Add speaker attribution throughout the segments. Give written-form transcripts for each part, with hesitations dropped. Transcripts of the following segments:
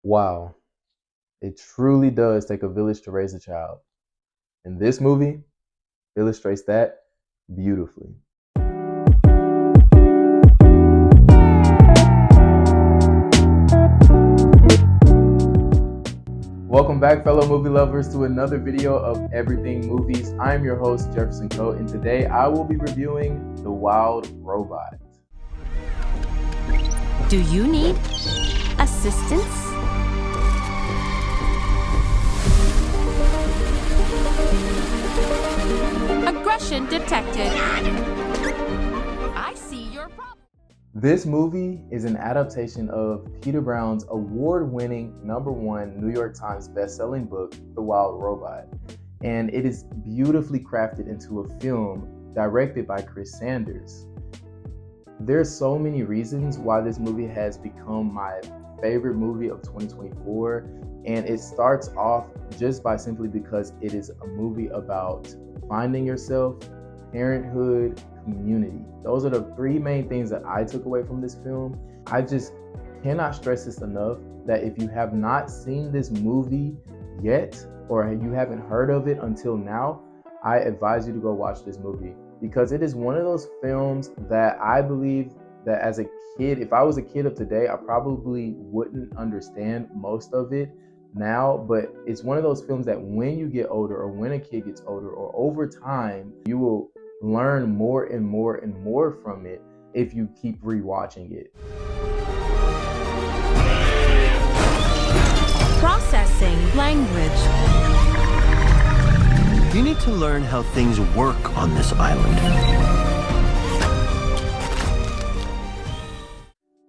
Speaker 1: Wow, it truly does take a village to raise a child. And this movie illustrates that beautifully. Welcome back, fellow movie lovers, to another video of Everything Movies. I'm your host, Jefferson Coe, and today I will be reviewing The Wild Robot.
Speaker 2: Do you need assistance? Aggression detected. I see your problem.
Speaker 1: This movie is an adaptation of Peter Brown's award-winning #1 New York Times best-selling book, The Wild Robot. And it is beautifully crafted into a film directed by Chris Sanders. There's so many reasons why this movie has become my favorite movie of 2024. And it starts off just by simply because it is a movie about finding yourself, parenthood, community. Those are the three main things that I took away from this film. I just cannot stress this enough that if you have not seen this movie yet, or you haven't heard of it until now, I advise you to go watch this movie, because it is one of those films that I believe that as a kid, if I was a kid of today, I probably wouldn't understand most of it now, but it's one of those films that when you get older, or when a kid gets older, or over time, you will learn more and more and more from it if you keep rewatching it.
Speaker 2: Processing language.
Speaker 3: You need to learn how things work on this island.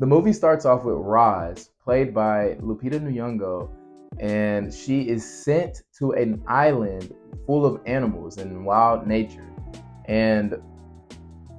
Speaker 1: The movie starts off with Roz, played by Lupita Nyong'o, and she is sent to an island full of animals and wild nature. And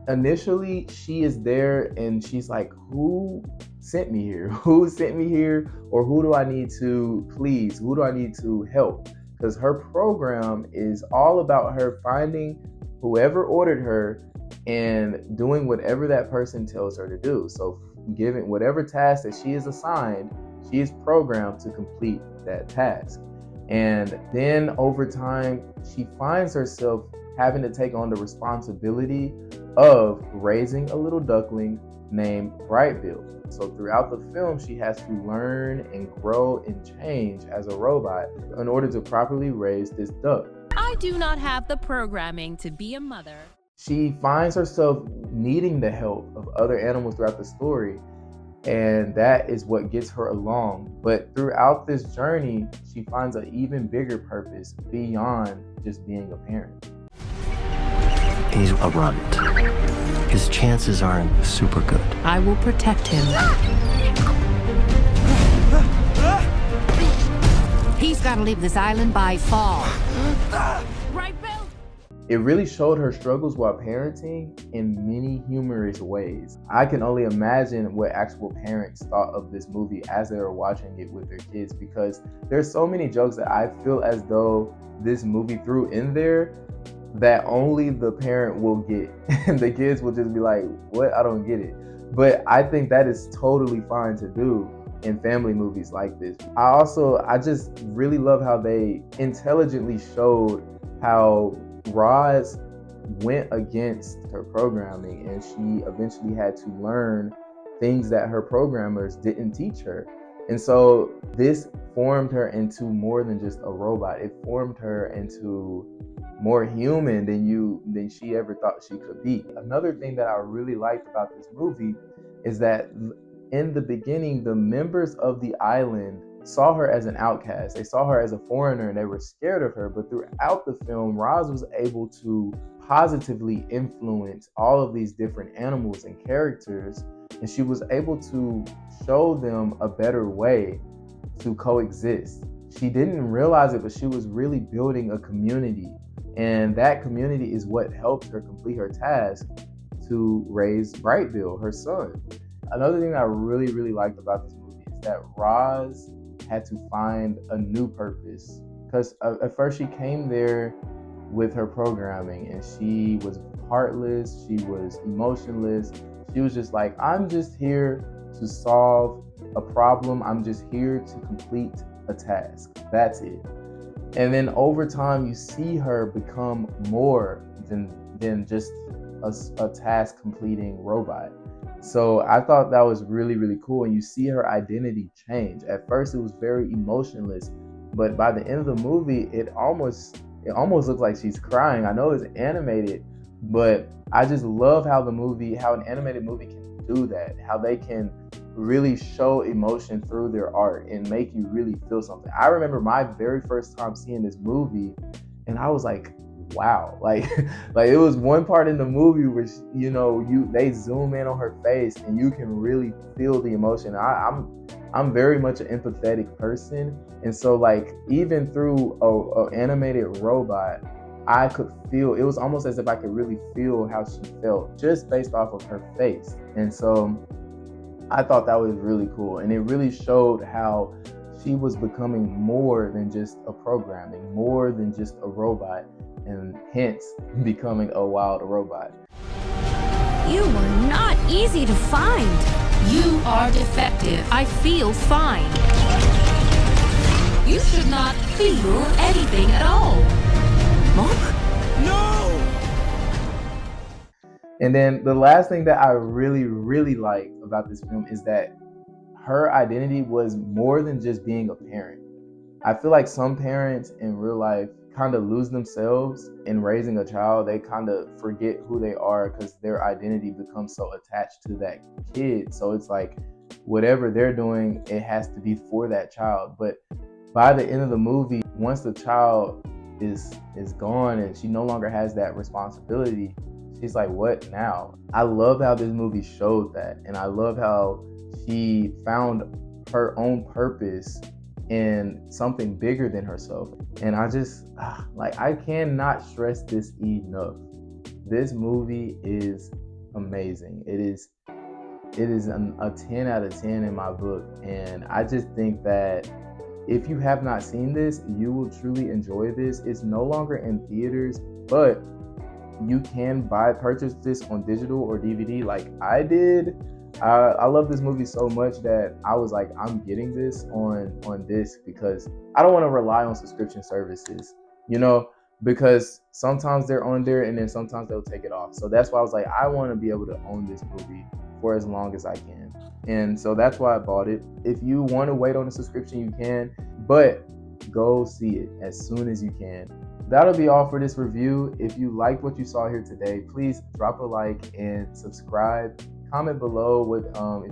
Speaker 1: initially she is there and she's like, who sent me here? Who sent me here? Or who do I need to please? Who do I need to help? Because her program is all about her finding whoever ordered her and doing whatever that person tells her to do. So given whatever task that she is assigned, she is programmed to complete that task. And then over time, she finds herself having to take on the responsibility of raising a little duckling named Brightbill. So throughout the film, she has to learn and grow and change as a robot in order to properly raise this duck.
Speaker 2: I do not have the programming to be a mother.
Speaker 1: She finds herself needing the help of other animals throughout the story, and that is what gets her along. But throughout this journey, she finds an even bigger purpose beyond just being a parent.
Speaker 3: He's a runt. His chances aren't super good.
Speaker 2: I will protect him. He's got to leave this island by fall. Right, Bill?
Speaker 1: It really showed her struggles while parenting in many humorous ways. I can only imagine what actual parents thought of this movie as they were watching it with their kids, because there's so many jokes that I feel as though this movie threw in there that only the parent will get. And the kids will just be like, what? I don't get it. But I think that is totally fine to do in family movies like this. I just really love how they intelligently showed how Roz went against her programming, and she eventually had to learn things that her programmers didn't teach her. And so this formed her into more than just a robot. It formed her into more human than she ever thought she could be. Another thing that I really liked about this movie is that in the beginning, the members of the island saw her as an outcast. They saw her as a foreigner and they were scared of her. But throughout the film, Roz was able to positively influence all of these different animals and characters, and she was able to show them a better way to coexist. She didn't realize it, but she was really building a community. And that community is what helped her complete her task to raise Brightbill, her son. Another thing that I really, really liked about this movie is that Roz had to find a new purpose. Because at first she came there with her programming and she was heartless, she was emotionless. She was just like, I'm just here to solve a problem. I'm just here to complete a task. That's it. And then over time, you see her become more than just a task completing robot. So I thought that was really, really cool. And you see her identity change. At first, it was very emotionless, but by the end of the movie, it almost looks like she's crying. I know it's animated, but I just love how an animated movie can do that. How they can really show emotion through their art and make you really feel something. I remember my very first time seeing this movie, and I was like, wow. Like it was one part in the movie which, they zoom in on her face and you can really feel the emotion. I'm very much an empathetic person, and so like even through a animated robot, I could feel, it was almost as if I could really feel how she felt just based off of her face. And so I thought that was really cool, and it really showed how she was becoming more than just a programming, more than just a robot, and hence becoming a wild robot.
Speaker 2: You were not easy to find.
Speaker 4: You are defective. I feel fine. You should not feel anything at all.
Speaker 3: Mom? No!
Speaker 1: And then the last thing that I really, really like about this film is that her identity was more than just being a parent. I feel like some parents in real life kind of lose themselves in raising a child. They kind of forget who they are because their identity becomes so attached to that kid. So it's like whatever they're doing, it has to be for that child. But by the end of the movie, once the child is gone and she no longer has that responsibility, she's like, what now? I love how this movie showed that. And I love how she found her own purpose in something bigger than herself. And I just, I cannot stress this enough. This movie is amazing. It is a 10 out of 10 in my book. And I just think that if you have not seen this, you will truly enjoy this. It's no longer in theaters, but you can purchase this on digital or DVD like I did. I love this movie so much that I was like, I'm getting this on disc because I don't want to rely on subscription services, because sometimes they're on there and then sometimes they'll take it off. So that's why I was like, I want to be able to own this movie for as long as I can. And so that's why I bought it. If you want to wait on a subscription, you can, but go see it as soon as you can. That'll be all for this review. If you liked what you saw here today, please drop a like and subscribe. Comment below if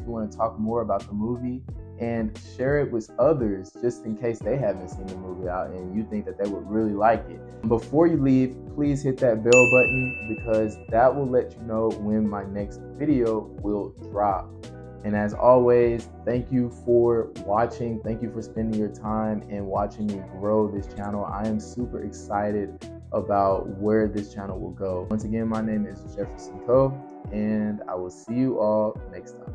Speaker 1: you want to talk more about the movie, and share it with others just in case they haven't seen the movie out and you think that they would really like it. Before you leave, please hit that bell button because that will let you know when my next video will drop. And as always, thank you for watching. Thank you for spending your time and watching me grow this channel. I am super excited about where this channel will go. Once again, my name is Jefferson Coe, and I will see you all next time.